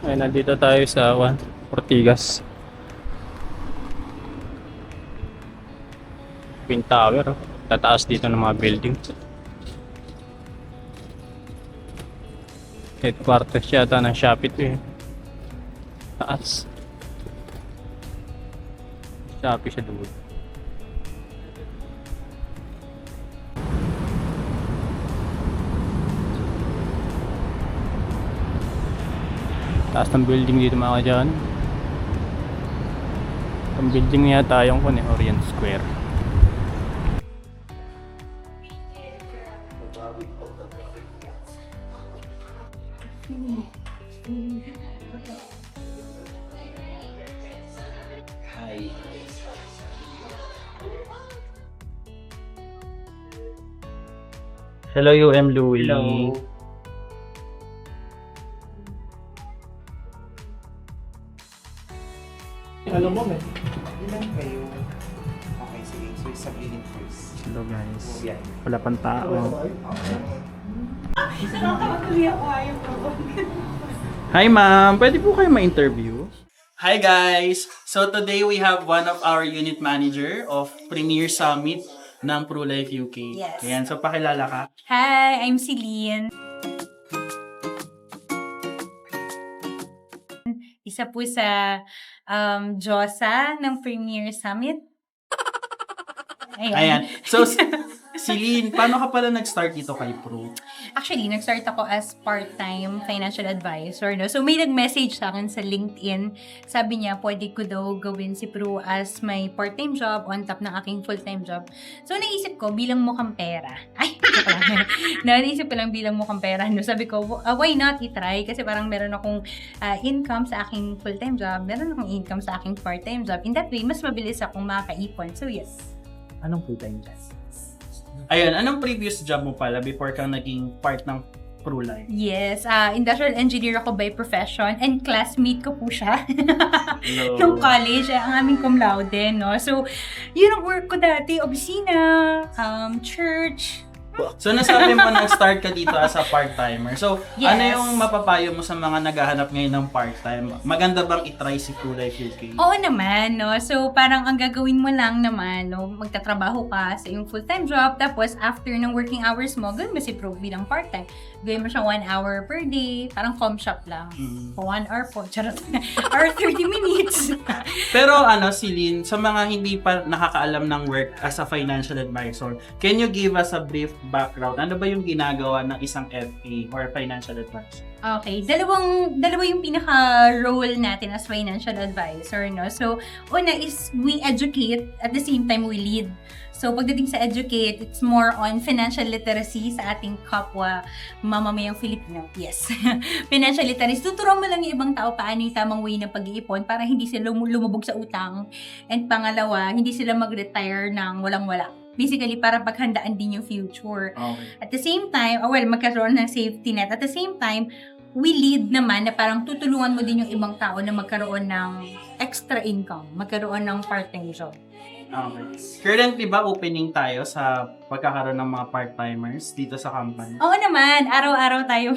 Ay, nandito tayo sa Ortigas. Twin Tower. Tataas dito ng mga building. Headquarters yata ng Shopee to eh. Taas. Shopee siya doon. Taas ng building dito mga dyan. Ang building niya tayong Orient Square. Hi. Hello UM Louie. Hello. Alam mo, may ilan kayo? Okay, sige. So, sabihin first. Hello guys. Yan. Wala pang tao. Hi ma'am, pwede po kayo ma-interview? Hi guys! So today we have one of our unit manager of Premier Summit ng ProLife UK. Yes. Ayan, so pakilala ka. Hi, I'm Celine. Isa po sa Diyosa ng Premier Summit. Ayan. So, Celine, paano ka pala nag-start dito kay Pro? Actually, nag-start ako as part-time financial advisor. No? So, may nag-message sa akin sa LinkedIn. Sabi niya, pwede ko daw gawin si Pro as my part-time job on top ng aking full-time job. So, naisip ko, bilang mukhang pera. Ay, joke lang. Naisip ko lang bilang mukhang pera. No? Sabi ko, why not i-try? Kasi parang meron akong income sa aking full-time job. Meron akong income sa aking part-time job. In that way, mas mabilis akong makakaipon. So, yes. Anong full-time job? Ayun, anong previous job mo pala before kang naging part ng ProLife? Yes, industrial engineer ako by profession and classmate ko po siya Hello. nung college, ang aming cum laude, no? So, yun ang work ko dati, opisina, church. So, nasabi mo nag-start ka dito as a part-timer. So, Yes. ano yung mapapayo mo sa mga naghahanap ngayon ng part-time? Maganda bang itry si ProLife UK? Oo naman, no? So, parang ang gagawin mo lang naman, no? Magtatrabaho ka sa iyong full-time job, tapos after ng working hours mo, gawin mo si Pro bilang part-time. Gawin mo siya 1 hour per day, parang com shop lang. Mm. For 1 hour po, charot. Or 30 minutes. Pero Celine, sa mga hindi pa nakakaalam ng work as a financial advisor, can you give us a brief background? Ano ba yung ginagawa ng isang FA or financial advisor? Okay, dalawa yung pinaka-role natin as financial advisor, no? So, una is we educate, at the same time we lead. So, pagdating sa educate, it's more on financial literacy sa ating kapwa mamamayang Filipino. Yes. Financial literacy. Tuturuan mo lang yung ibang tao paano yung tamang way ng pag-iipon para hindi sila lumubog sa utang. And pangalawa, hindi sila mag-retire ng walang-wala. Basically, para paghandaan din yung future. Okay. At the same time, magkaroon ng safety net. At the same time, we lead naman na parang tutulungan mo din yung ibang tao na magkaroon ng extra income, magkaroon ng part-time job. Okay. Currently ba opening tayo sa pagkakaroon ng mga part-timers dito sa company? Oo naman, araw-araw tayo.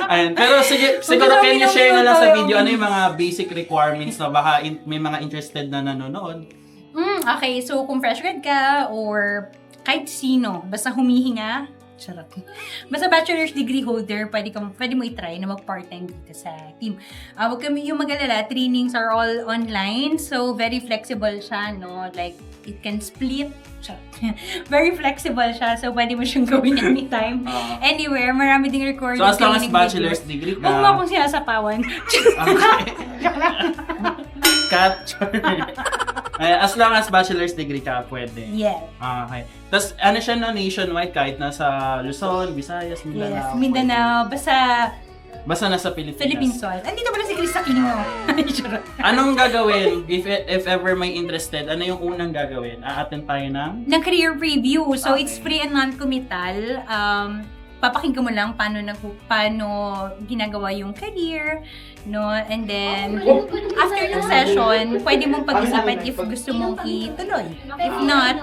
Ayun. Pero siguro can you share na lang sa video ano yung mga basic requirements na baka may mga interested na nanonood? Okay, so kung fresh grad ka or kahit sino, basta humihinga, charot. Basta bachelor's degree holder, pwede mo i-try na mag-part-time dito sa team. Huwag kami yung mag-alala, trainings are all online, so very flexible siya, no? Like, it can split. Very flexible siya, so pwede mo siyang gawin anytime, anywhere. Marami ding recording. So as long as training bachelor's videos. degree ka. Huwag mo akong sinasapawan. Capture. As long as bachelor's degree ka, pwede. Yeah. Okay. Tapos, ano siya na nationwide kahit nasa Luzon, Visayas, Mindanao. Yes, Mindanao. Basta nasa Pilipinas. Philippine soil. Andito pala si Chris Aquino. Charot. Anong gagawin? If ever may interested, ano yung unang gagawin? A-attend tayo ng? Ng career preview. So, Okay. it's free and non-committal. Papakinggan mo lang paano ginagawa yung career, no? And then, after ng session, pwede mong pag-isipan if gusto mong ituloy. If not,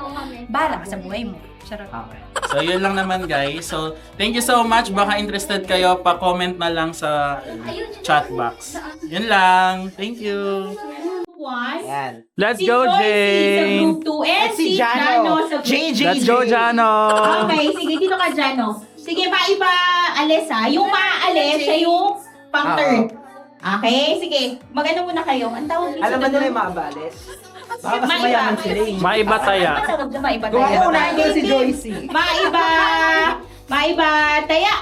bahala ka sa buhay mo. Charot. Okay. So, yun lang naman guys. So, thank you so much. Baka interested kayo, pa-comment na lang sa chat box. Yun lang. Thank you. One. Yan. Let's Si go, Joycey sa Jane! group 2 and si Jano sa group JJ. Let's go, Jano! Okay, sige, dito ka, Jano. Sige, iba alis ha. Yung maaalis, siya yung pang third. Okay, sige. Magano muna kayo. Ang tawag dito. Alam ba nila yung maabales? Baka mas Maiba. mayaman sila eh. Maiba taya. Ang tawag na maiba Kung tayo. ako unahin ko si Joycey. Maiba taya.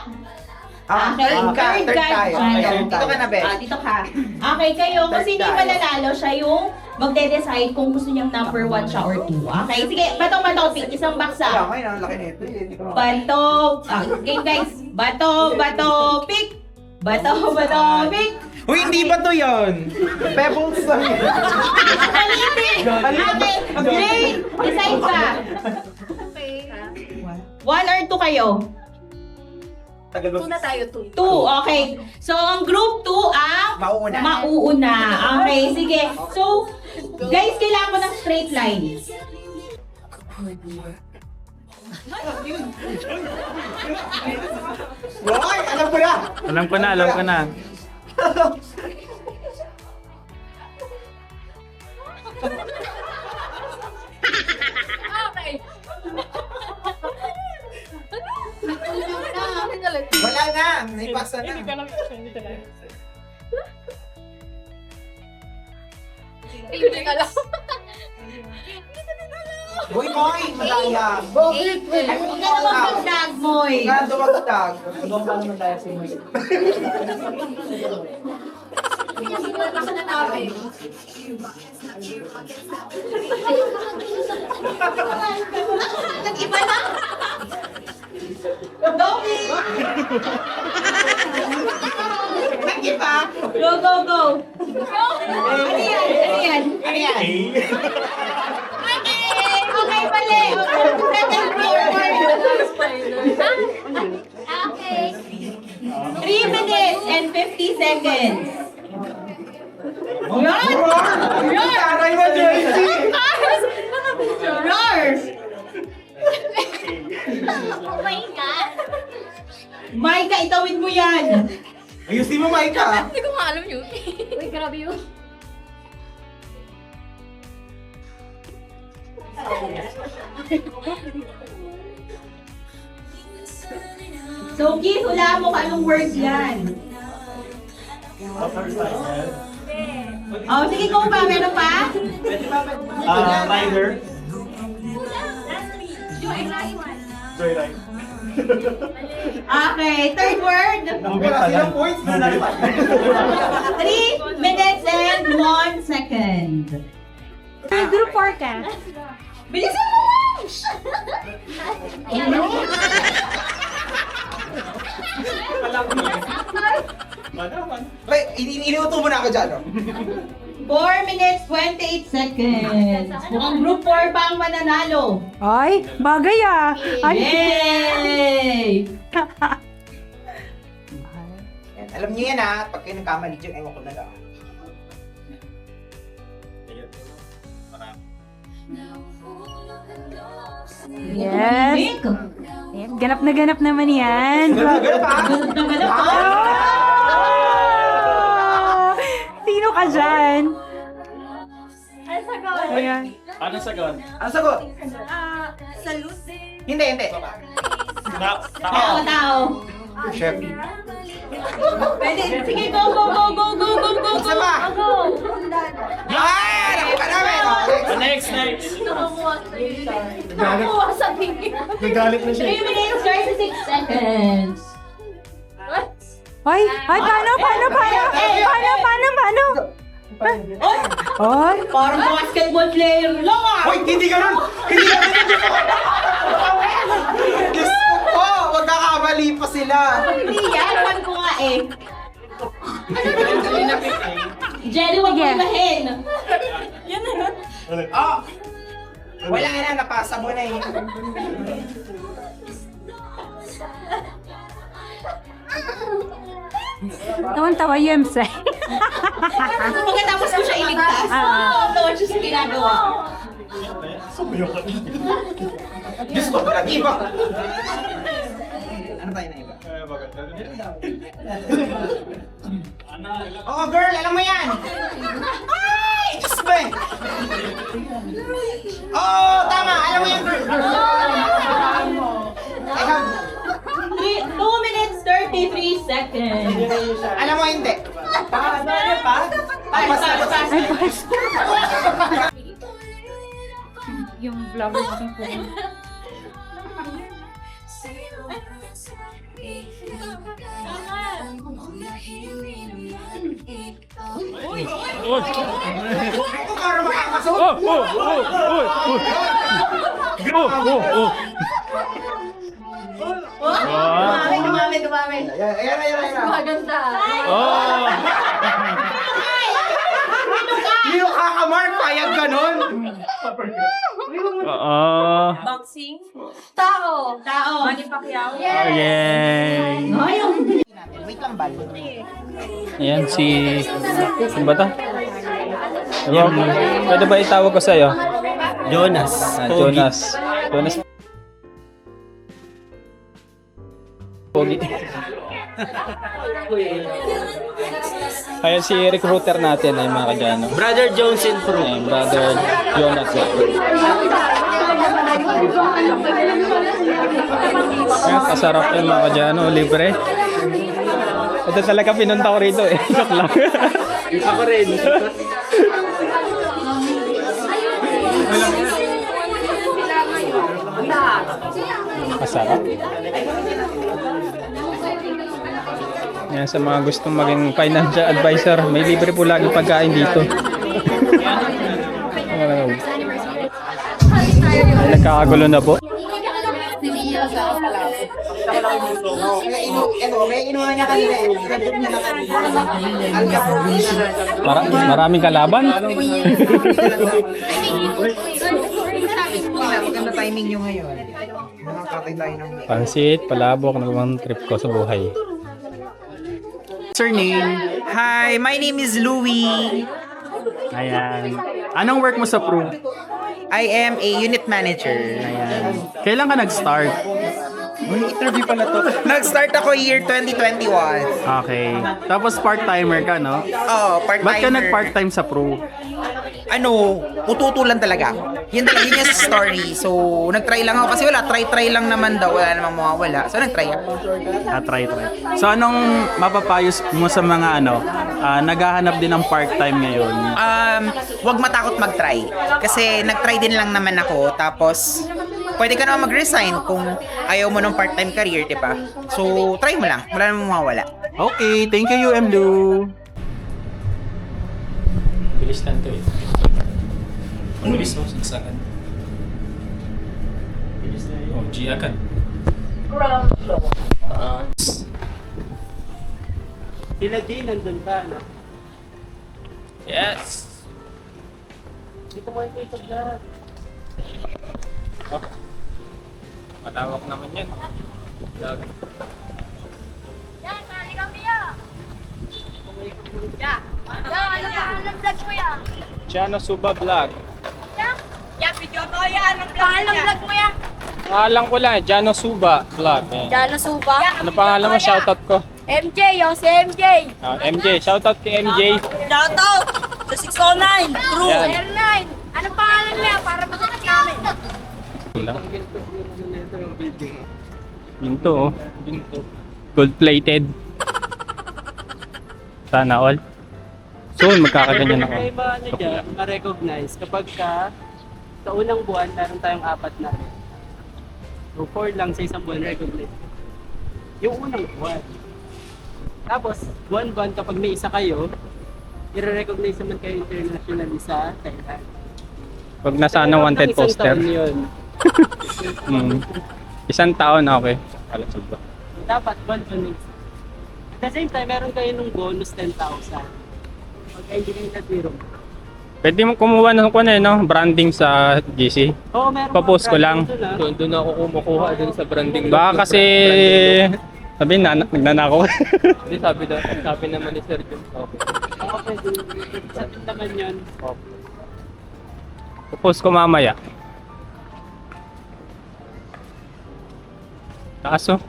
Okay, third third card. tayo. Jano. Dito ka na, Beth. Dito ka. Okay, kayo. Kung Third sino yung tayo. mananalo, siya yung magde-decide kung gusto niyang number 1 siya or 2. Okay, sige. Bato, pick. Isang Kaya baksa. ngayon, ang laki nito eh. Hindi ko na- Bato. Game guys. Bato, pick. Bato, pick. Uy, hindi ba to yun? Pebbles lang yun. Okay, Jane, decide ka. 1 or 2 kayo? Tagal mo. Two, okay. So, ang group 2 ang Mauuna. mauuna. Okay, sige. So, guys, kailangan ko ng straight line. Hoy, alam ko na. Alam ko na, alam ko na. Wala na. Naipasa na. Boy, boy, malaya. Huwag ka naman pagdag, Moy. Nga, dumagdag. Doon pa naman tayo si Moy. Nag-iba na. Domi! Nag-iba? Go, go, go. Ano yan? Ano yan? Ano yan? Okay, mali. Okay, second forward. Okay. 3 minutes and 50 seconds. Yan! Taray mo, Joycey! Roar! Oh my God. Maika, itawid mo yan. Ayusin mo, Maika. Hindi ko nga alam yun. Uy, grabe yun. So, Keith, hulaan mo kung anong word yan. Oh, sige, go pa. Meron pa? Rider. Okay, third word. Ilang points na nalipat? 3 minutes and 1 second. Group 4 ka. Bilisan mo! Wait, iniuto mo na ako dyan, no? 4 minutes, 28 seconds. Mukhang group 4 pa ang mananalo. Ay, bagay ah. Ay, Yay! Yan, alam niyo yan ha, pag kayo nagkamali dyan, ewan ko na lang. yes. Ayan, ganap naman yan. Ganun pa? Ah! Sino ka dyan? Ayan. Ano sagot? Ang sagot? Hindi, hindi. Tao. Chef. Pwede. Sige, go, go, go, go, go, go, go, Isa pa. go. Ay, nakuha namin. Next. Nakuha sa tingin. 3 minutes, 36 seconds. Ay, paano? Ay, Parang basketball player lang ah. Hoy, hindi ganun! Hindi ganun yung gusto ko! Diyos ko po! Magkakamali pa sila! Hindi yan. Pan ko nga eh. Jenny, wag mo Sige. ibahin. Ah! Wala na, napasa mo na eh. tawan-tawa yung Msay. Pagkatapos ko siya iligtas. Ah. Ito siya sa ginagawa. Diyos ko, parang iba. Ano tayo na iba? Oo, girl, alam mo yan! Ay! Diyos ko eh! Oo, tama! Alam mo yan, girl! Ikaw, 2 minutes 33 seconds. alam mo hindi. Yung vlogger natin po. Ako para makakaso. Oh! Oh! Oh! Oh! Oh! Oh! Oh! Dumami. Ayan. Maganda. Oh! Hindi mo kakamark, payag ganon. Oo. Boxing. Tao. Manny Pacquiao. Yay! Wait lang, bal. Ayan si... Sino ba to? Ayan. Pwede ba itawag ko sa'yo? Jonas. Jonas. Jonas. Pogi. Ayan si recruiter natin ay mga kadyano. Brother Jones in Pro. Ayan, brother Jonas. Ayan, kasarap yun mga kadyano. Libre. Ito talaga pinunta ko rito eh. Joke lang. Ako rin. Masarap. Yan, sa mga gustong maging financial advisor, may libre po lagi pagkain dito. Nagkakagulo na po. May inuha niya kanina eh. Maraming kalaban. Maganda timing nyo ngayon. Nakakatay tayo ng... Pansit, palabok, nagawang trip ko sa buhay. Surname? Hi, my name is Louie. Ayan. Anong work mo sa Pro? I am a unit manager. Ayan. Kailan ka nag-start? Interview pala to. Nag-start ako year 2021. Okay. Tapos part-timer ka, no? Oh, part-timer. Ba't ka nag-part-time sa Pro? Ano, ututulan talaga. Yun yung story. So, nag-try lang ako kasi wala, try lang naman daw, wala namang mawawala. So, nag-try ako. Try. So, anong mapapayos mo sa mga naghahanap din ng part-time ngayon? Wag matakot mag-try. Kasi nag-try din lang naman ako. Tapos, pwede ka naman mag-resign kung ayaw mo ng part-time career, di ba? So, try mo lang. Wala namang mawawala. Okay, thank you, UMDU. Bilis lang to eh. Bilis mo, sagsagan. Oh, G agad. Sila Jay, nandun ka, no? Yes! Dito mo ito sa vlog. Oh. Matawak naman yan. Vlog. Yan, mali kami yan. Ya. Anong vlog mo yan? Chano Suba Vlog. Ya, video ko yan. Anong vlog mo yan? Pangalan ko lang, Jano Suba Vlog. Ayan. Jano Suba. Ano pangalan mo? Shoutout ko. MJ, yung si MJ. MJ, shoutout kay MJ. Shoutout sa 609 crew. Yan. R9. Anong pangalan mo yan? Para matutok namin. Yun to oh. Gold plated. Sana all. Soon magkakaganyan ako. May mga ano dyan, ma-recognize kapag sa unang buwan, meron tayong 4 na. So, 4 lang sa isang buwan recognize. Yung unang buwan. Tapos, buwan-buwan kapag may isa kayo, i-recognize naman kayo internationally sa Thailand. Pag nasa ano, wanted Isang poster. taon yun. Isang taon, okay. Alam ba? Dapat buwan-buwan. At the same time, meron kayo nung bonus 10,000. Pagka hindi kayo natiro. Pwede mo kumuha ng branding sa GC. Oo, meron. Papost ko lang. Doon ako kumukuha dun sa branding. Baka kasi sabi nagnanakaw. Hindi, sabi naman ni Sir Jun. Okay. Oo, pwede. Sa naman yun. Post ko mamaya. Taas oh.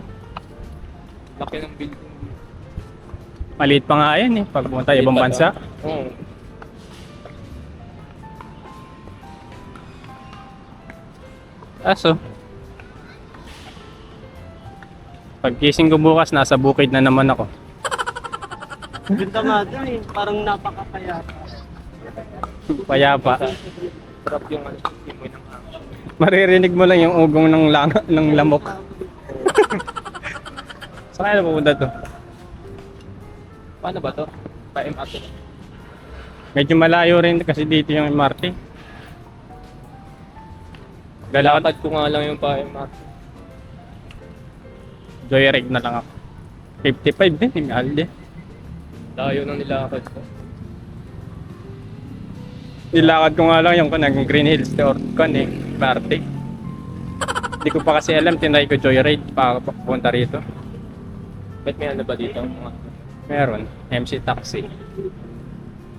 Laki ng building. Maliit pa nga yan eh. Pag pumunta ibang bansa. Oo. Taas oh. Pagkising ko bukas, nasa bukid na naman ako. Ganda nga doon eh. Parang napakapayapa. Payapa. Sarap yung ano, simoy ng hangin. Maririnig mo lang yung ugong ng lamok. Saan kaya na pupunta to? Paano ba to? Pa-MRT. Medyo malayo rin kasi dito yung MRT. Galakad. Lakad ko nga lang yung pa-MRT. Joyride na lang ako. 55 din, mahal din. Layo nang nilakad ko. Nilakad ko nga lang yung Green Hills or MRT. Hindi ko pa kasi alam, tinry ko joyride pa pupunta rito. Ba't may ano ba dito? Meron, MC Taxi.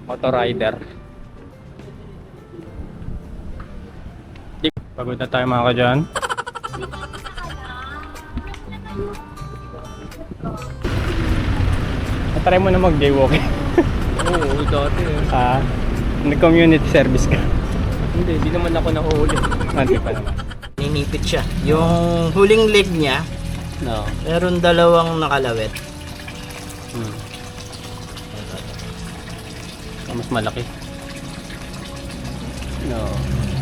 Motor Rider. Pagod na tayo mga kadyan. Try mo na mag-jaywalking. Oo, dati eh. Nag-community service ka. Hindi naman ako nahuli. Hindi pa naman. Ninipit siya. Yung huling leg niya, No. meron dalawang nakalawit. Mas malaki. No.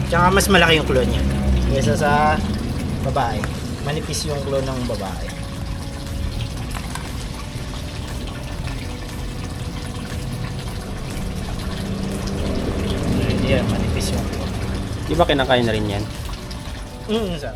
Tsaka mas malaki yung claw niya kaysa sa babae. Manipis yung claw ng babae. Manipis yung claw. Di ba kinakain na rin yan? Sa